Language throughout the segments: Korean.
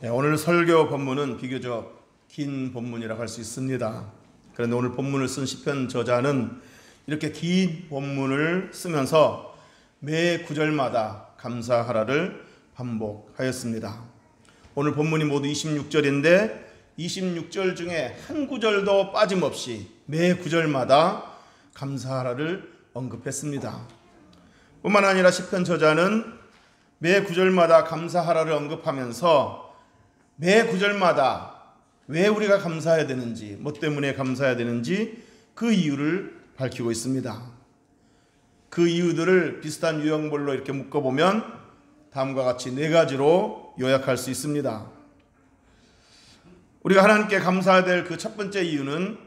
네, 오늘 설교 본문은 비교적 긴 본문이라고 할 수 있습니다. 그런데 오늘 본문을 쓴 시편 저자는 이렇게 긴 본문을 쓰면서 매 구절마다 감사하라를 반복하였습니다. 오늘 본문이 모두 26절인데 26절 중에 한 구절도 빠짐없이 매 구절마다 감사하라를 언급했습니다. 뿐만 아니라 시편 저자는 매 구절마다 감사하라를 언급하면서 매 구절마다 왜 우리가 감사해야 되는지, 뭐 때문에 감사해야 되는지 그 이유를 밝히고 있습니다. 그 이유들을 비슷한 유형별로 이렇게 묶어보면 다음과 같이 네 가지로 요약할 수 있습니다. 우리가 하나님께 감사해야 될 그 첫 번째 이유는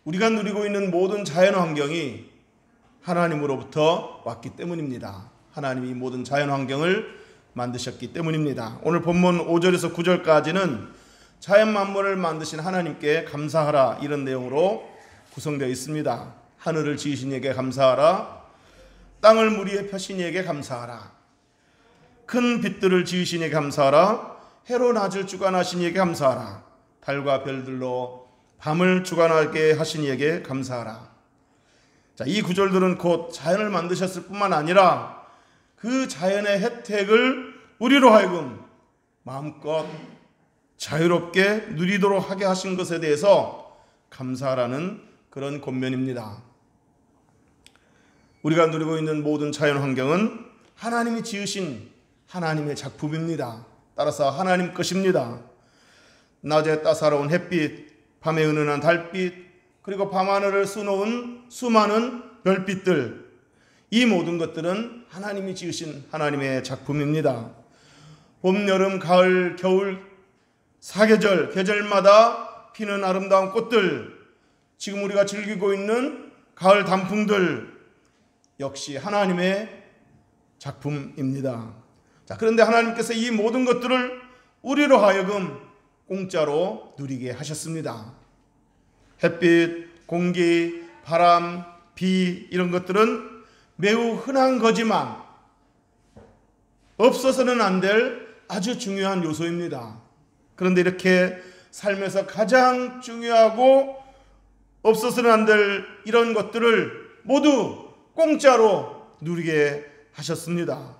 우리가 누리고 있는 모든 자연 환경이 하나님으로부터 왔기 때문입니다. 하나님이 모든 자연 환경을 만드셨기 때문입니다. 오늘 본문 5절에서 9절까지는 자연 만물을 만드신 하나님께 감사하라 이런 내용으로 구성되어 있습니다. 하늘을 지으신 이에게 감사하라, 땅을 물 위에 펴신 이에게 감사하라, 큰 빛들을 지으신 이에게 감사하라, 해로 낮을 주관하신 이에게 감사하라, 달과 별들로 밤을 주관하게 하신 이에게 감사하라. 자, 이 구절들은 곧 자연을 만드셨을 뿐만 아니라 그 자연의 혜택을 우리로 하여금 마음껏 자유롭게 누리도록 하게 하신 것에 대해서 감사하라는 그런 권면입니다. 우리가 누리고 있는 모든 자연 환경은 하나님이 지으신 하나님의 작품입니다. 따라서 하나님 것입니다. 낮에 따사로운 햇빛, 밤에 은은한 달빛, 그리고 밤하늘을 수놓은 수많은 별빛들, 이 모든 것들은 하나님이 지으신 하나님의 작품입니다. 봄, 여름, 가을, 겨울, 사계절, 계절마다 피는 아름다운 꽃들, 지금 우리가 즐기고 있는 가을 단풍들 역시 하나님의 작품입니다. 자, 그런데 하나님께서 이 모든 것들을 우리로 하여금 공짜로 누리게 하셨습니다. 햇빛, 공기, 바람, 비 이런 것들은 매우 흔한 거지만 없어서는 안 될 아주 중요한 요소입니다. 그런데 이렇게 삶에서 가장 중요하고 없어서는 안 될 이런 것들을 모두 공짜로 누리게 하셨습니다.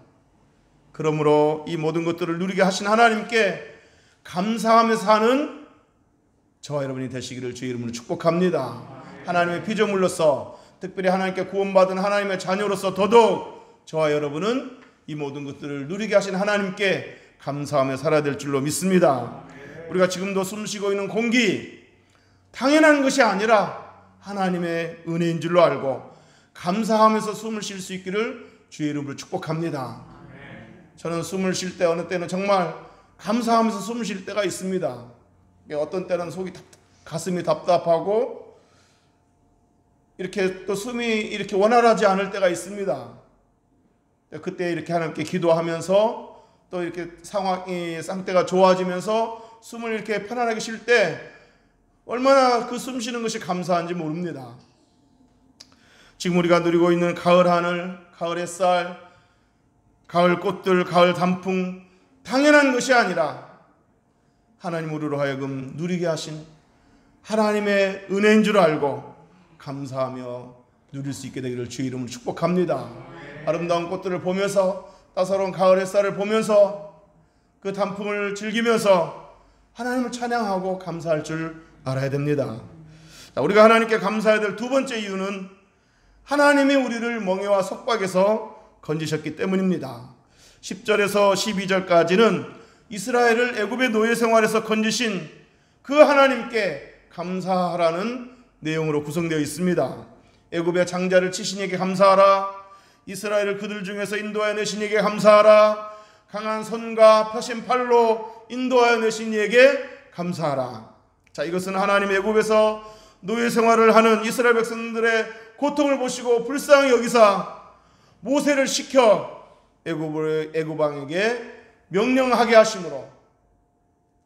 그러므로 이 모든 것들을 누리게 하신 하나님께 감사하며 사는 저와 여러분이 되시기를 주의 이름으로 축복합니다. 하나님의 피조물로서, 특별히 하나님께 구원받은 하나님의 자녀로서 더더욱 저와 여러분은 이 모든 것들을 누리게 하신 하나님께 감사하며 살아야 될 줄로 믿습니다. 우리가 지금도 숨쉬고 있는 공기, 당연한 것이 아니라 하나님의 은혜인 줄로 알고 감사하면서 숨을 쉴 수 있기를 주의 이름으로 축복합니다. 저는 숨을 쉴 때 어느 때는 정말 감사하면서 숨을 쉴 때가 있습니다. 어떤 때는 가슴이 답답하고 이렇게 또 숨이 이렇게 원활하지 않을 때가 있습니다. 그때 이렇게 하나님께 기도하면서 또 이렇게 상태가 좋아지면서 숨을 이렇게 편안하게 쉴 때 얼마나 그 숨 쉬는 것이 감사한지 모릅니다. 지금 우리가 누리고 있는 가을 하늘, 가을 햇살, 가을 꽃들, 가을 단풍 당연한 것이 아니라 하나님 우리로 하여금 누리게 하신 하나님의 은혜인 줄 알고 감사하며 누릴 수 있게 되기를 주의 이름으로 축복합니다. 아름다운 꽃들을 보면서 따사로운 가을 햇살을 보면서 그 단풍을 즐기면서 하나님을 찬양하고 감사할 줄 알아야 됩니다. 자, 우리가 하나님께 감사해야 될 두 번째 이유는 하나님이 우리를 멍에와 속박에서 건지셨기 때문입니다. 10절에서 12절까지는 이스라엘을 애굽의 노예 생활에서 건지신 그 하나님께 감사하라는 내용으로 구성되어 있습니다. 애굽의 장자를 치신 이에게 감사하라, 이스라엘을 그들 중에서 인도하여 내신 이에게 감사하라, 강한 손과 펴신 팔로 인도하여 내신 이에게 감사하라. 자, 이것은 하나님 애굽에서 노예 생활을 하는 이스라엘 백성들의 고통을 보시고 불쌍히 여기사 모세를 시켜 애굽 왕에게 명령하게 하심으로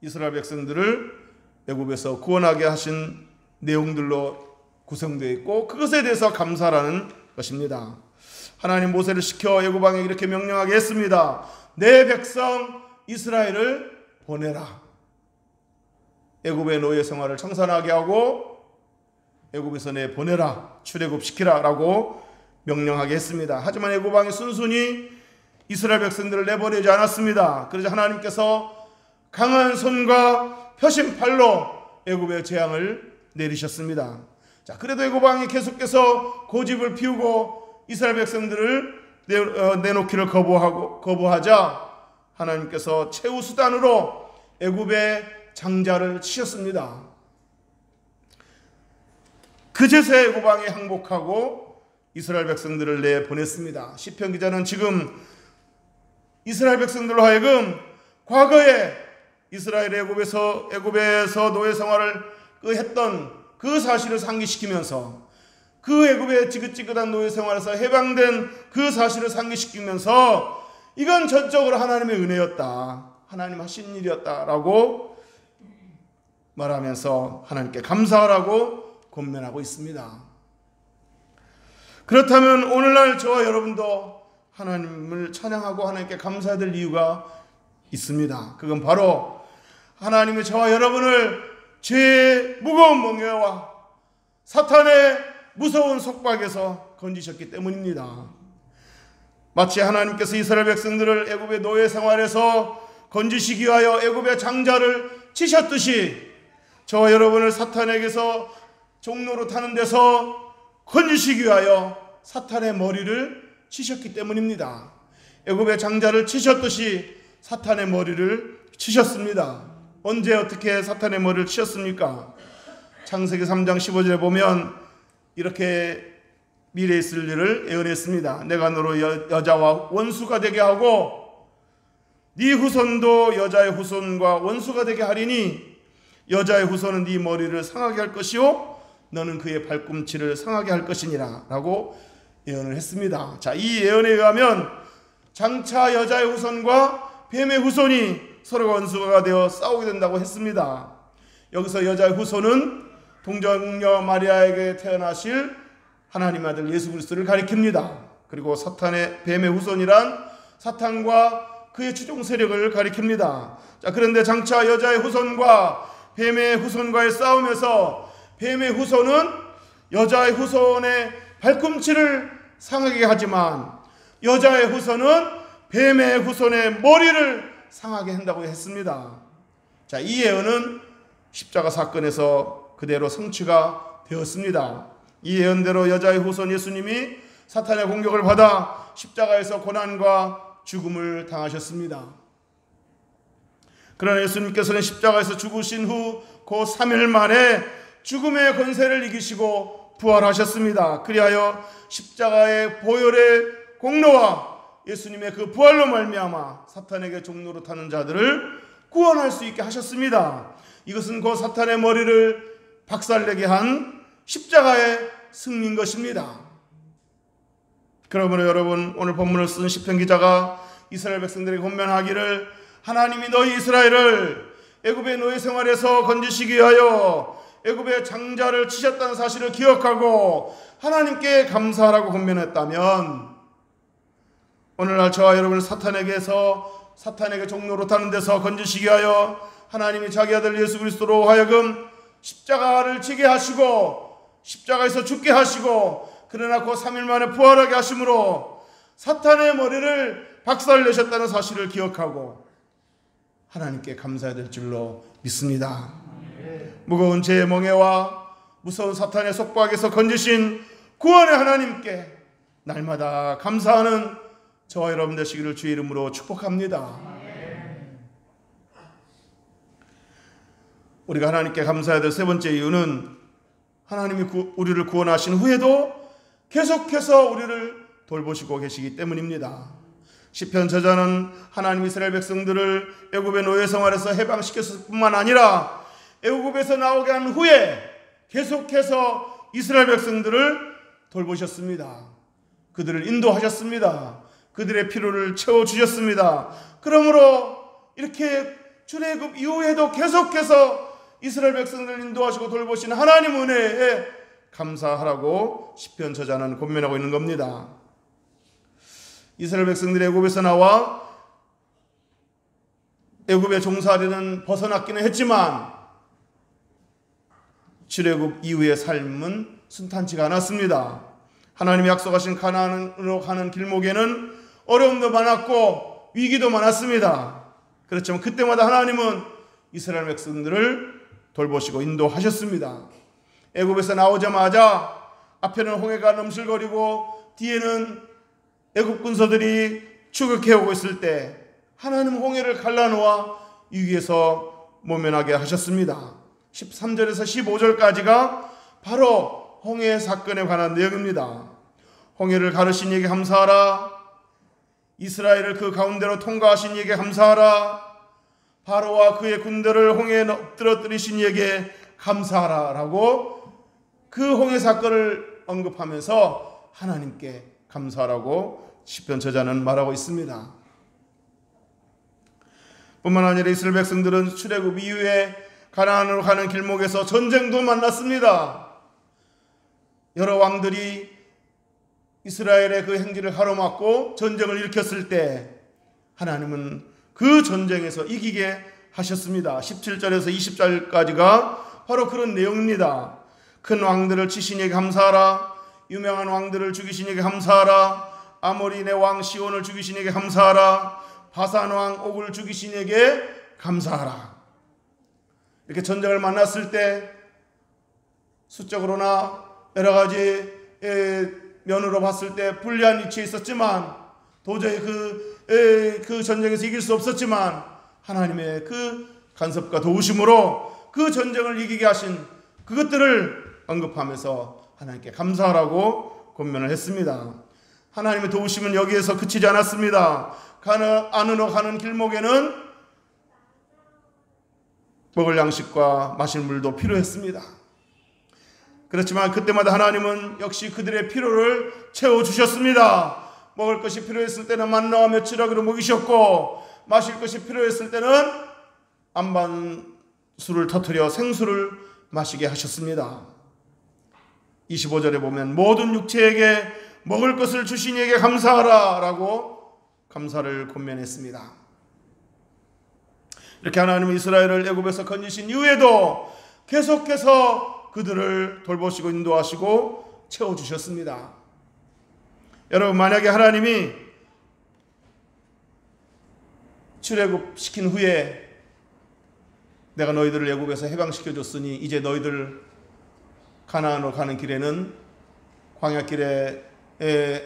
이스라엘 백성들을 애굽에서 구원하게 하신 내용들로 구성되어 있고 그것에 대해서 감사라는 것입니다. 하나님 모세를 시켜 애굽 왕에게 이렇게 명령하게 했습니다. 내 백성 이스라엘을 보내라. 애굽의 노예 생활을 청산하게 하고 애굽에서 내보내라, 출애굽시키라 라고 명령하게 했습니다. 하지만 애굽 왕이 순순히 이스라엘 백성들을 내보내지 않았습니다. 그래서 하나님께서 강한 손과 표심팔로 애굽의 재앙을 내리셨습니다. 자, 그래도 애굽 왕이 계속해서 고집을 피우고 이스라엘 백성들을 내놓기를 거부하자 하나님께서 최후 수단으로 애굽의 장자를 치셨습니다. 그제서야 애굽 왕이 항복하고 이스라엘 백성들을 내보냈습니다. 시편 기자는 지금 이스라엘 백성들로 하여금 과거에 이스라엘 애굽에서 노예 생활을 했던 그 사실을 상기시키면서 그 애굽의 지긋지긋한 노예 생활에서 해방된 그 사실을 상기시키면서 이건 전적으로 하나님의 은혜였다, 하나님 하신 일이었다라고 말하면서 하나님께 감사하라고 권면하고 있습니다. 그렇다면 오늘날 저와 여러분도 하나님을 찬양하고 하나님께 감사해야 될 이유가 있습니다. 그건 바로 하나님이 저와 여러분을 죄의 무거운 멍에와 사탄의 무서운 속박에서 건지셨기 때문입니다. 마치 하나님께서 이스라엘 백성들을 애굽의 노예 생활에서 건지시기 위하여 애굽의 장자를 치셨듯이 저와 여러분을 사탄에게서 종로로 타는 데서 건지시기 위하여 사탄의 머리를 치셨기 때문입니다. 애굽의 장자를 치셨듯이 사탄의 머리를 치셨습니다. 언제 어떻게 사탄의 머리를 치셨습니까? 창세기 3장 15절에 보면 이렇게 미래에 있을 일을 예언했습니다. 내가 너로 여자와 원수가 되게 하고 네 후손도 여자의 후손과 원수가 되게 하리니 여자의 후손은 네 머리를 상하게 할 것이요 너는 그의 발꿈치를 상하게 할 것이니라 라고 예언을 했습니다. 자, 이 예언에 의하면 장차 여자의 후손과 뱀의 후손이 서로가 원수가 되어 싸우게 된다고 했습니다. 여기서 여자의 후손은 동정녀 마리아에게 태어나실 하나님 아들 예수 그리스도를 가리킵니다. 그리고 사탄의 뱀의 후손이란 사탄과 그의 추종 세력을 가리킵니다. 자, 그런데 장차 여자의 후손과 뱀의 후손과의 싸움에서 뱀의 후손은 여자의 후손의 발꿈치를 상하게 하지만 여자의 후손은 뱀의 후손의 머리를 상하게 한다고 했습니다. 자, 이 예언은 십자가 사건에서 그대로 성취가 되었습니다. 이 예언대로 여자의 후손 예수님이 사탄의 공격을 받아 십자가에서 고난과 죽음을 당하셨습니다. 그러나 예수님께서는 십자가에서 죽으신 후 그 3일 만에 죽음의 권세를 이기시고 부활하셨습니다. 그리하여 십자가의 보혈의 공로와 예수님의 그 부활로 말미암아 사탄에게 종로로 타는 자들을 구원할 수 있게 하셨습니다. 이것은 그 사탄의 머리를 박살내게 한 십자가의 승리인 것입니다. 그러므로 여러분, 오늘 본문을 쓴 시편 기자가 이스라엘 백성들에게 권면하기를 하나님이 너희 이스라엘을 애굽의 노예 생활에서 건지시기 위하여 애굽의 장자를 치셨다는 사실을 기억하고 하나님께 감사하라고 권면했다면 오늘날 저와 여러분을 사탄에게 종로로 타는 데서 건지시기 위하여 하나님이 자기 아들 예수 그리스도로 하여금 십자가를 지게 하시고 십자가에서 죽게 하시고 그러나 그 3일 만에 부활하게 하심으로 사탄의 머리를 박살내셨다는 사실을 기억하고 하나님께 감사해야 될 줄로 믿습니다. 무거운 죄의 멍에와 무서운 사탄의 속박에서 건지신 구원의 하나님께 날마다 감사하는 저와 여러분 되시기를 주의 이름으로 축복합니다. 우리가 하나님께 감사해야 될 세 번째 이유는 하나님이 우리를 구원하신 후에도 계속해서 우리를 돌보시고 계시기 때문입니다. 시편 저자는 하나님 이스라엘 백성들을 애굽의 노예 생활에서 해방시켰을 뿐만 아니라 애굽에서 나오게 한 후에 계속해서 이스라엘 백성들을 돌보셨습니다. 그들을 인도하셨습니다. 그들의 필요를 채워주셨습니다. 그러므로 이렇게 출애굽 이후에도 계속해서 이스라엘 백성들을 인도하시고 돌보신 하나님 은혜에 감사하라고 시편 저자는 권면하고 있는 겁니다. 이스라엘 백성들이 애굽에서 나와 애굽의 종살이는 벗어났기는 했지만 출애굽 이후의 삶은 순탄치가 않았습니다. 하나님이 약속하신 가나안으로 가는 길목에는 어려움도 많았고 위기도 많았습니다. 그렇지만 그때마다 하나님은 이스라엘 백성들을 돌보시고 인도하셨습니다. 애굽에서 나오자마자 앞에는 홍해가 넘실거리고 뒤에는 애굽 군사들이 추격해오고 있을 때 하나님 홍해를 갈라놓아 위기에서 모면하게 하셨습니다. 13절에서 15절까지가 바로 홍해 사건에 관한 내용입니다. 홍해를 가르신 이에게 감사하라. 이스라엘을 그 가운데로 통과하신 이에게 감사하라. 바로와 그의 군대를 홍해에 엎드러뜨리신 이에게 감사하라 라고 그 홍해 사건을 언급하면서 하나님께 감사하라고 시편 저자는 말하고 있습니다. 뿐만 아니라 이스라엘 백성들은 출애굽 이후에 가나안으로 가는 길목에서 전쟁도 만났습니다. 여러 왕들이 이스라엘의 그 행진을 가로막고 전쟁을 일으켰을 때 하나님은 그 전쟁에서 이기게 하셨습니다. 17절에서 20절까지가 바로 그런 내용입니다. 큰 왕들을 치신 이에게 감사하라. 유명한 왕들을 죽이신 이에게 감사하라. 아모리네 왕 시온을 죽이신 이에게 감사하라. 바산 왕 옥을 죽이신 이에게 감사하라. 이렇게 전쟁을 만났을 때 수적으로나 여러 가지 면으로 봤을 때 불리한 위치에 있었지만 도저히 그 전쟁에서 이길 수 없었지만 하나님의 그 간섭과 도우심으로 그 전쟁을 이기게 하신 그것들을 언급하면서 하나님께 감사하라고 권면을 했습니다. 하나님의 도우심은 여기에서 그치지 않았습니다. 가나안으로 가는 길목에는 먹을 양식과 마실 물도 필요했습니다. 그렇지만 그때마다 하나님은 역시 그들의 필요를 채워주셨습니다. 먹을 것이 필요했을 때는 만나와 며칠하기로 먹이셨고 마실 것이 필요했을 때는 안반수를 터뜨려 생수를 마시게 하셨습니다. 25절에 보면 모든 육체에게 먹을 것을 주신 이에게 감사하라 라고 감사를 권면했습니다. 이렇게 하나님은 이스라엘을 애굽에서 건지신 이후에도 계속해서 그들을 돌보시고 인도하시고 채워주셨습니다. 여러분, 만약에 하나님이 출애굽시킨 후에 내가 너희들을 애굽에서 해방시켜줬으니 이제 너희들 가나안으로 가는 길에는 광야길에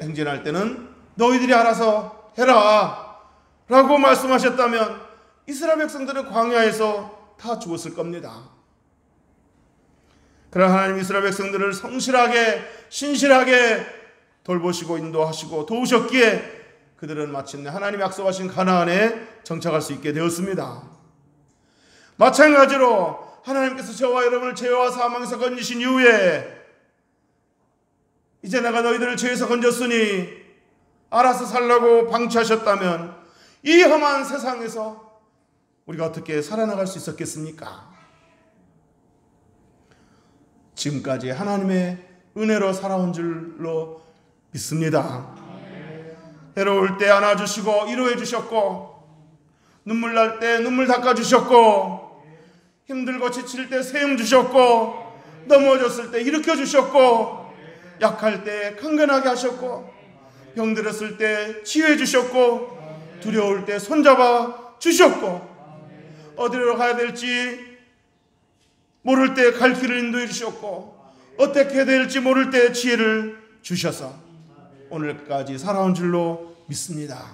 행진할 때는 너희들이 알아서 해라 라고 말씀하셨다면 이스라엘 백성들은 광야에서 다 죽었을 겁니다. 그러나 하나님 이스라엘 백성들을 성실하게 신실하게 돌보시고 인도하시고 도우셨기에 그들은 마침내 하나님 약속하신 가나안에 정착할 수 있게 되었습니다. 마찬가지로 하나님께서 저와 여러분을 죄와 사망에서 건지신 이후에 이제 내가 너희들을 죄에서 건졌으니 알아서 살라고 방치하셨다면 이 험한 세상에서 우리가 어떻게 살아나갈 수 있었겠습니까? 지금까지 하나님의 은혜로 살아온 줄로 믿습니다. 해로울 때 안아주시고 위로해 주셨고 눈물 날 때 눈물 닦아주셨고 힘들고 지칠 때 세움 주셨고 넘어졌을 때 일으켜 주셨고 약할 때 강건하게 하셨고 병들었을 때 치유해 주셨고 두려울 때 손잡아 주셨고 어디로 가야 될지 모를 때 갈 길을 인도해 주셨고 어떻게 해야 될지 모를 때 지혜를 주셔서 오늘까지 살아온 줄로 믿습니다.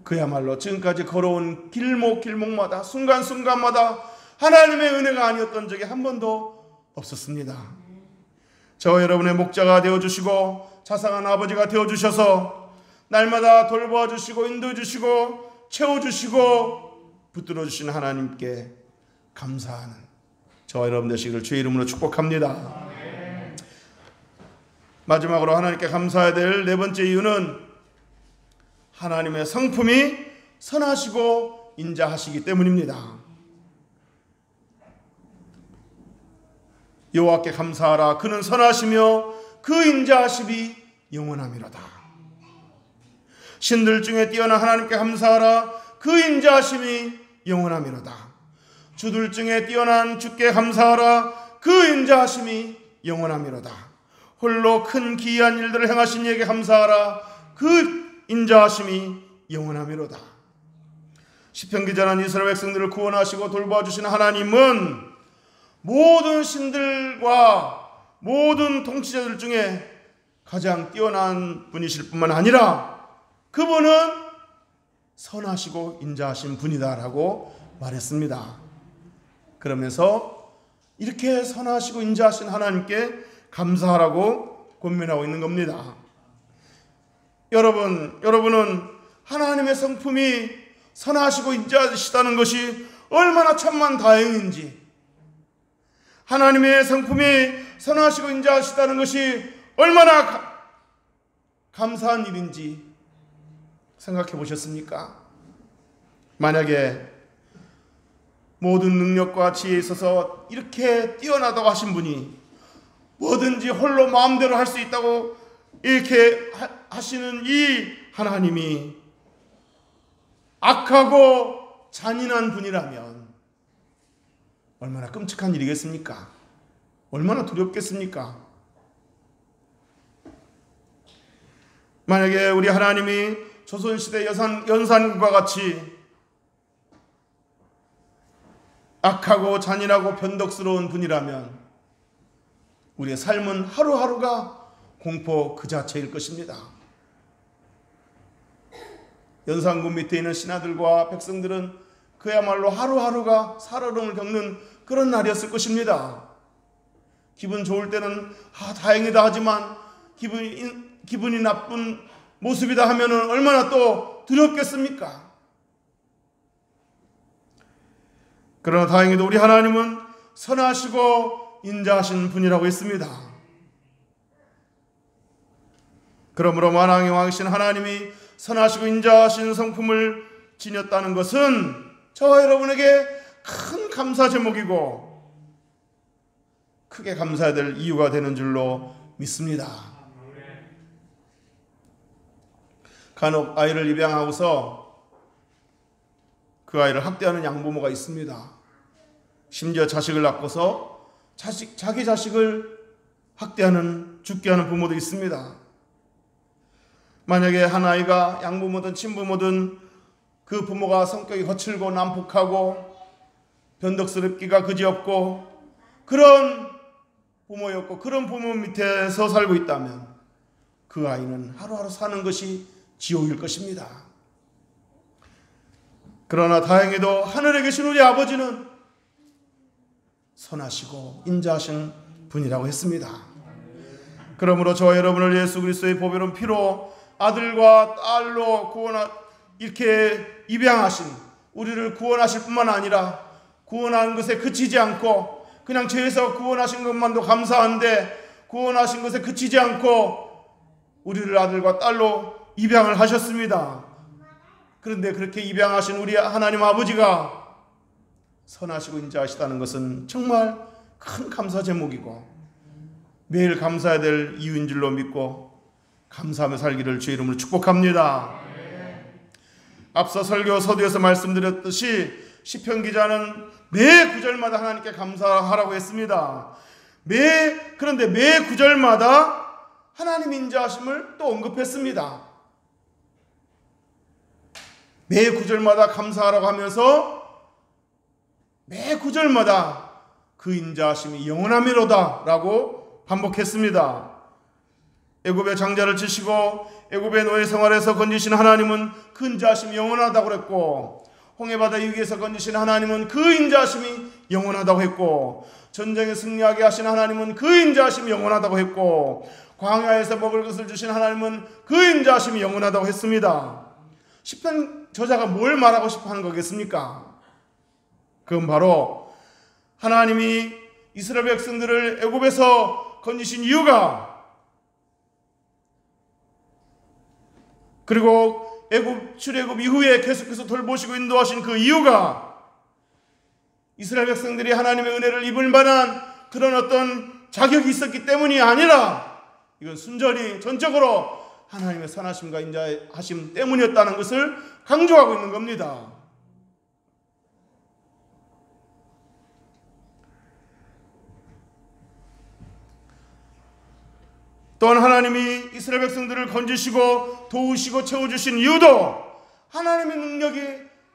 그야말로 지금까지 걸어온 길목마다 순간순간마다 하나님의 은혜가 아니었던 적이 한 번도 없었습니다. 저와 여러분의 목자가 되어주시고 자상한 아버지가 되어주셔서 날마다 돌보아주시고 인도해주시고 채워주시고 붙들어주신 하나님께 감사하는 저와 여러분 되시기를 주의 이름으로 축복합니다. 마지막으로 하나님께 감사해야 될 네 번째 이유는 하나님의 성품이 선하시고 인자하시기 때문입니다. 여호와께 감사하라. 그는 선하시며 그 인자하심이 영원함이로다. 신들 중에 뛰어난 하나님께 감사하라. 그 인자하심이 영원함이로다. 주들 중에 뛰어난 주께 감사하라. 그 인자하심이 영원함이로다. 홀로 큰 기이한 일들을 행하신 이에게 감사하라. 그 인자하심이 영원함이로다. 시편 기자는 이스라엘 백성들을 구원하시고 돌봐주신 하나님은 모든 신들과 모든 통치자들 중에 가장 뛰어난 분이실 뿐만 아니라 그분은 선하시고 인자하신 분이다라고 말했습니다. 그러면서 이렇게 선하시고 인자하신 하나님께 감사하라고 권면하고 있는 겁니다. 여러분은 하나님의 성품이 선하시고 인자하시다는 것이 얼마나 천만 다행인지, 하나님의 성품이 선하시고 인자하시다는 것이 얼마나 감사한 일인지 생각해 보셨습니까? 만약에 모든 능력과 지혜에 있어서 이렇게 뛰어나다고 하신 분이 뭐든지 홀로 마음대로 할 수 있다고 이렇게 하시는 이 하나님이 악하고 잔인한 분이라면 얼마나 끔찍한 일이겠습니까? 얼마나 두렵겠습니까? 만약에 우리 하나님이 조선시대 연산군과 같이 악하고 잔인하고 변덕스러운 분이라면 우리의 삶은 하루하루가 공포 그 자체일 것입니다. 연산군 밑에 있는 신하들과 백성들은 그야말로 하루하루가 살얼음을 겪는 그런 날이었을 것입니다. 기분 좋을 때는 다행이다 하지만 기분이 나쁜 모습이다 하면은 얼마나 또 두렵겠습니까? 그러나 다행히도 우리 하나님은 선하시고 인자하신 분이라고 했습니다. 그러므로 만왕의 왕이신 하나님이 선하시고 인자하신 성품을 지녔다는 것은 저와 여러분에게 큰 감사 제목이고 크게 감사해야 될 이유가 되는 줄로 믿습니다. 간혹 아이를 입양하고서 그 아이를 학대하는 양부모가 있습니다. 심지어 자식을 낳고서 자기 자식을 학대하는, 죽게 하는 부모도 있습니다. 만약에 한 아이가 양부모든 친부모든 그 부모가 성격이 거칠고 난폭하고 변덕스럽기가 그지없고 그런 부모였고 그런 부모 밑에서 살고 있다면 그 아이는 하루하루 사는 것이 지옥일 것입니다. 그러나 다행히도 하늘에 계신 우리 아버지는 선하시고 인자하신 분이라고 했습니다. 그러므로 저와 여러분을 예수 그리스도의 보배로운 피로 아들과 딸로 이렇게 입양하신, 우리를 구원하실 뿐만 아니라 구원하는 것에 그치지 않고 그냥 죄에서 구원하신 것만도 감사한데 구원하신 것에 그치지 않고 우리를 아들과 딸로 입양을 하셨습니다. 그런데 그렇게 입양하신 우리 하나님 아버지가 선하시고 인자하시다는 것은 정말 큰 감사 제목이고 매일 감사해야 될 이유인 줄로 믿고 감사하며 살기를 주의 이름으로 축복합니다. 앞서 설교 서두에서 말씀드렸듯이 시편 기자는 매 구절마다 하나님께 감사하라고 했습니다. 그런데 매 구절마다 하나님 인자하심을 또 언급했습니다. 매 구절마다 감사하라고 하면서 매 구절마다 그 인자하심이 영원함이로다 라고 반복했습니다. 애굽의 장자를 치시고 애굽의 노예 생활에서 건지신 하나님은 그 인자하심이 영원하다고 그랬고, 홍해바다 위기에서 건지신 하나님은 그 인자하심이 영원하다고 했고, 전쟁에 승리하게 하신 하나님은 그 인자하심이 영원하다고 했고, 광야에서 먹을 것을 주신 하나님은 그 인자하심이 영원하다고 했습니다. 시편 저자가 뭘 말하고 싶어 하는 거겠습니까? 그건 바로 하나님이 이스라엘 백성들을 애굽에서 건지신 이유가, 그리고 출애굽 이후에 계속해서 돌보시고 인도하신 그 이유가 이스라엘 백성들이 하나님의 은혜를 입을 만한 그런 어떤 자격이 있었기 때문이 아니라 이건 순전히 전적으로 하나님의 선하심과 인자하심 때문이었다는 것을 강조하고 있는 겁니다. 또한 하나님이 이스라엘 백성들을 건지시고 도우시고 채워주신 이유도 하나님의 능력이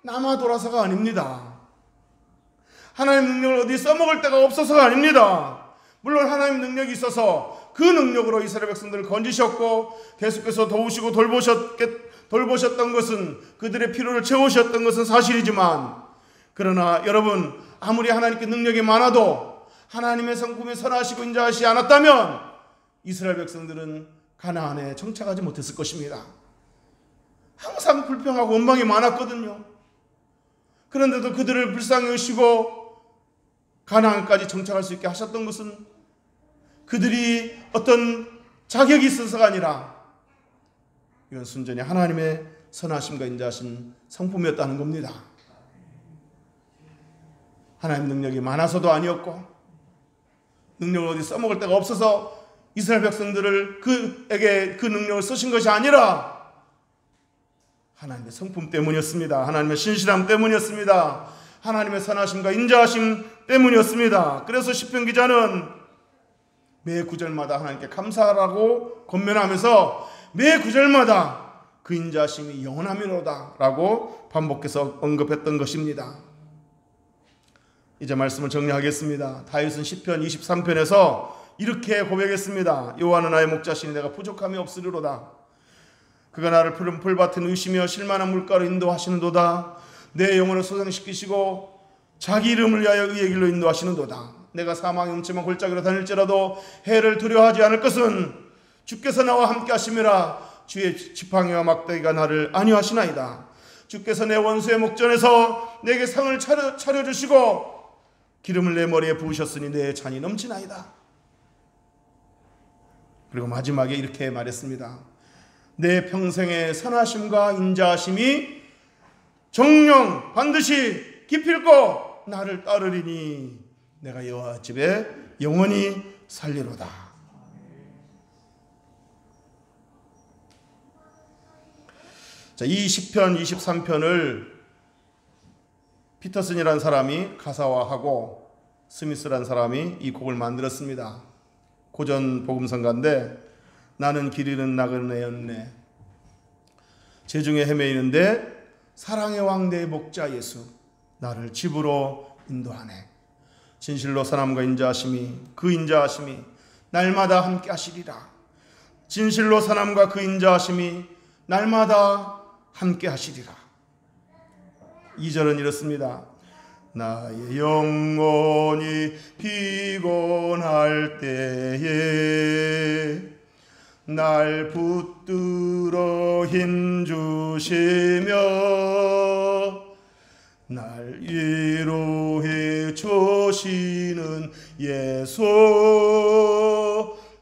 남아 돌아서가 아닙니다. 하나님의 능력을 어디 써먹을 데가 없어서가 아닙니다. 물론 하나님의 능력이 있어서 그 능력으로 이스라엘 백성들을 건지셨고 계속해서 도우시고 돌보셨던 것은, 그들의 필요를 채우셨던 것은 사실이지만, 그러나 여러분, 아무리 하나님께 능력이 많아도 하나님의 성품에 선하시고 인자하시지 않았다면 이스라엘 백성들은 가나안에 정착하지 못했을 것입니다. 항상 불평하고 원망이 많았거든요. 그런데도 그들을 불쌍히 여기시고 가나안까지 정착할 수 있게 하셨던 것은 그들이 어떤 자격이 있어서가 아니라 이건 순전히 하나님의 선하심과 인자하신 성품이었다는 겁니다. 하나님 능력이 많아서도 아니었고, 능력을 어디 써먹을 데가 없어서 이스라엘 백성들을 그에게 그 능력을 쓰신 것이 아니라 하나님의 성품 때문이었습니다. 하나님의 신실함 때문이었습니다. 하나님의 선하심과 인자하심 때문이었습니다. 그래서 시편 기자는 매 구절마다 하나님께 감사하라고 권면하면서 매 구절마다 그 인자하심이 영원함이로다 라고 반복해서 언급했던 것입니다. 이제 말씀을 정리하겠습니다. 다윗은 시편 23편에서 이렇게 고백했습니다. 여호와는 나의 목자시니 내가 부족함이 없으리로다. 그가 나를 푸른 풀밭에 누이시며 실만한 물가로 인도하시는도다. 내 영혼을 소생시키시고 자기 이름을 위하여 의의 길로 인도하시는도다. 내가 사망의 음침한 골짜기로 다닐지라도 해를 두려워하지 않을 것은 주께서 나와 함께 하심이라. 주의 지팡이와 막대기가 나를 안위하시나이다. 주께서 내 원수의 목전에서 내게 상을 차려주시고 기름을 내 머리에 부으셨으니 내 잔이 넘치나이다. 그리고 마지막에 이렇게 말했습니다. 내 평생의 선하심과 인자하심이 정령 반드시 기필코 나를 따르리니 내가 여호와 집에 영원히 살리로다. 자, 이 시편 23편을 피터슨이라는 사람이 가사화하고 스미스라는 사람이 이 곡을 만들었습니다. 고전 복음성가인데, 나는 길 잃은 나그네였네. 재중에 헤매이는데 사랑의 왕 내 목자 예수 나를 집으로 인도하네. 진실로 선함과 인자하심이 그 인자하심이 날마다 함께 하시리라. 진실로 선함과 그 인자하심이 날마다 함께 하시리라. 2절은 이렇습니다. 나의 영혼이 피곤할 때에 날 붙들어 힘주시며 날 위로해 주시는 예수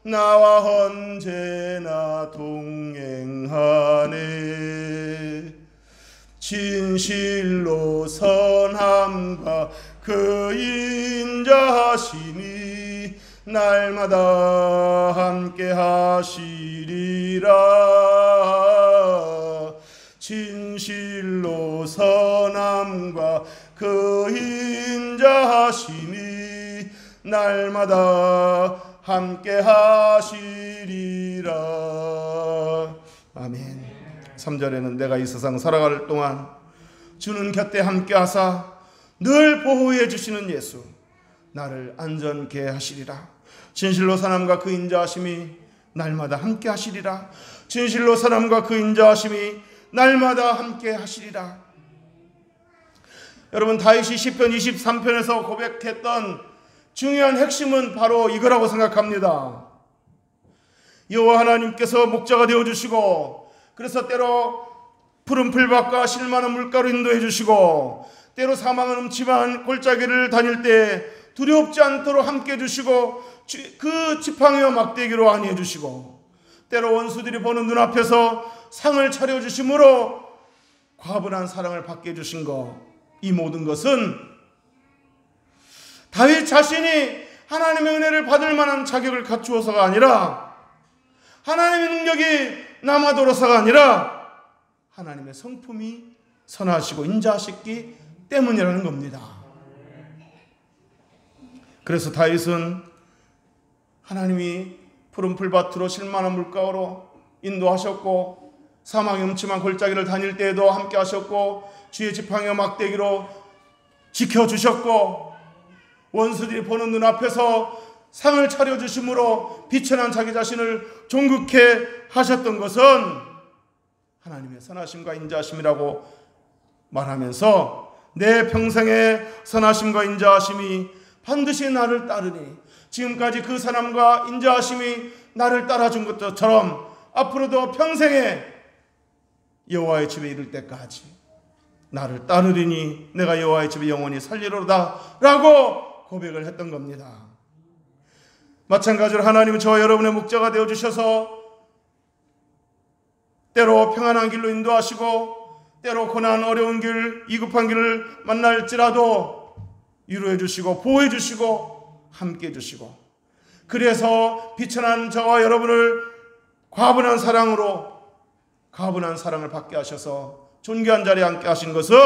나와 언제나 동행하네. 진실로 선함과 그 인자하심이 날마다 함께 하시리라. 진실로 선함과 그 인자하심이 날마다 함께 하시리라. 아멘. 3절에는 내가 이 세상 살아갈 동안 주는 곁에 함께 하사 늘 보호해 주시는 예수 나를 안전케 하시리라. 진실로 선함과 그 인자하심이 날마다 함께 하시리라. 진실로 선함과 그 인자하심이 날마다 함께 하시리라. 여러분, 다윗이 시편 23편에서 고백했던 중요한 핵심은 바로 이거라고 생각합니다. 여호와 하나님께서 목자가 되어주시고, 그래서 때로 푸른 풀밭과 실만한 물가로 인도해 주시고, 때로 사망은 음침한 골짜기를 다닐 때 두렵지 않도록 함께 해주시고, 그 지팡이와 막대기로 안위해 주시고, 때로 원수들이 보는 눈앞에서 상을 차려주심으로 과분한 사랑을 받게 해주신 것, 이 모든 것은 다윗 자신이 하나님의 은혜를 받을 만한 자격을 갖추어서가 아니라 하나님의 능력이 남아도로서가 아니라 하나님의 성품이 선하시고 인자하시기 때문이라는 겁니다. 그래서 다윗은 하나님이 푸른 풀밭으로 실만한 물가로 인도하셨고, 사망의 음침한 골짜기를 다닐 때에도 함께 하셨고, 주의 지팡이와 막대기로 지켜주셨고, 원수들이 보는 눈앞에서 상을 차려주심으로 비천한 자기 자신을 존귀케 하셨던 것은 하나님의 선하심과 인자하심이라고 말하면서, 내 평생의 선하심과 인자하심이 반드시 나를 따르니, 지금까지 그 사람과 인자하심이 나를 따라준 것처럼 앞으로도 평생에 여호와의 집에 이를 때까지 나를 따르리니 내가 여호와의 집에 영원히 살리로다 라고 고백을 했던 겁니다. 마찬가지로 하나님은 저와 여러분의 목자가 되어주셔서 때로 평안한 길로 인도하시고, 때로 고난 어려운 길, 위급한 길을 만날지라도 위로해 주시고 보호해 주시고 함께 해 주시고, 그래서 비천한 저와 여러분을 과분한 사랑을 받게 하셔서 존귀한 자리에 앉게 하신 것은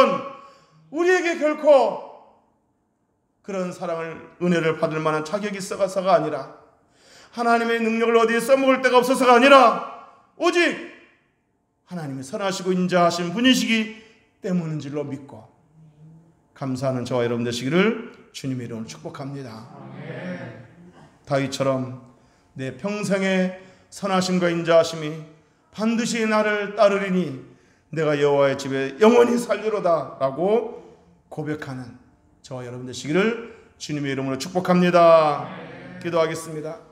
우리에게 결코 그런 사랑을, 은혜를 받을 만한 자격이 있어서가 아니라, 하나님의 능력을 어디에 써먹을 데가 없어서가 아니라, 오직 하나님이 선하시고 인자하신 분이시기 때문인 줄로 믿고 감사하는 저와 여러분 되시기를 주님의 이름으로 축복합니다. 아멘. 다윗처럼 내 평생의 선하심과 인자하심이 반드시 나를 따르리니 내가 여호와의 집에 영원히 살리로다 라고 고백하는 저와 여러분 되시기를 주님의 이름으로 축복합니다. 기도하겠습니다.